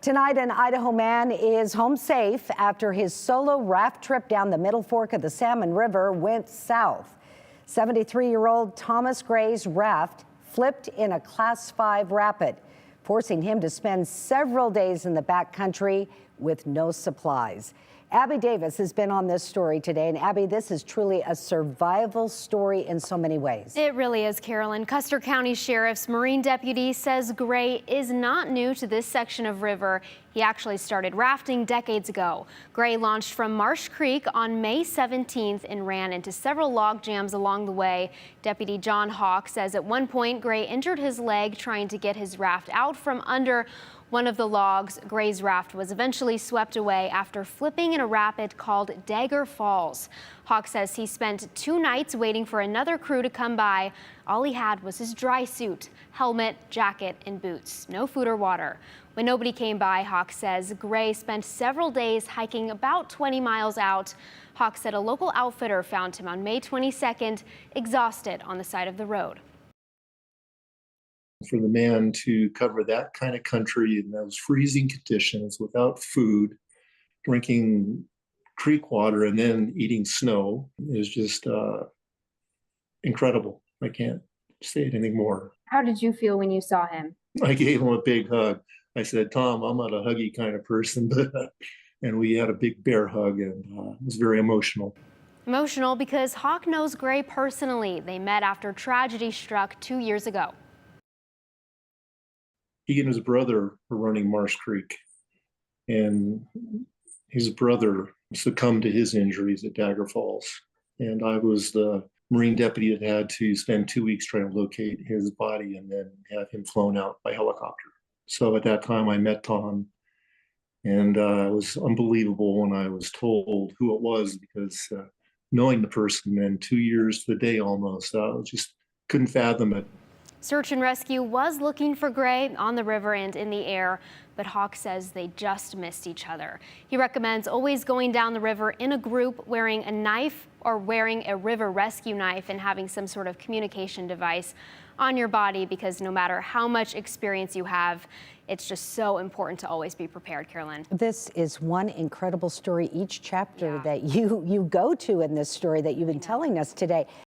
Tonight, an Idaho man is home safe after his solo raft trip down the Middle Fork of the Salmon River went south. 73-year-old Thomas Gray's raft flipped in a Class 5 rapid, forcing him to spend several days in the backcountry with no supplies. Abby Davis has been on this story today. And Abby, this is truly a survival story in so many ways. It really is, Carolyn. Custer County Sheriff's Marine deputy says Gray is not new to this section of river. He actually started rafting decades ago. Gray launched from Marsh Creek on May 17th and ran into several log jams along the way. Deputy John Hawk says at one point Gray injured his leg trying to get his raft out from under one of the logs. Gray's raft was eventually swept away after flipping in a rapid called Dagger Falls. Hawk says he spent 2 nights waiting for another crew to come by. All he had was his dry suit, helmet, jacket, and boots. No food or water. When nobody came by, Hawk says Gray spent several days hiking about 20 miles out. Hawk said a local outfitter found him on May 22nd, exhausted on the side of the road. For the man to cover that kind of country in those freezing conditions without food, drinking creek water, and then eating snow is just incredible. I can't say anything more. How did you feel when you saw him? I gave him a big hug. I said, Tom, I'm not a huggy kind of person, but and we had a big bear hug, and it was very emotional. Emotional because Hawk knows Gray personally. They met after tragedy struck 2 years ago. He and his brother were running Marsh Creek, and his brother succumbed to his injuries at Dagger Falls. And I was the Marine deputy that had to spend 2 weeks trying to locate his body and then have him flown out by helicopter. So at that time I met Tom, and it was unbelievable when I was told who it was, because knowing the person, and 2 years to the day almost, I just couldn't fathom it. Search and rescue was looking for Gray on the river and in the air, but Hawk says they just missed each other. He recommends always going down the river in a group, wearing a knife or wearing a river rescue knife, and having some sort of communication device on your body, because no matter how much experience you have, it's just so important to always be prepared, Carolyn. This is one incredible story, each chapter that you go to in this story that you've been telling us today.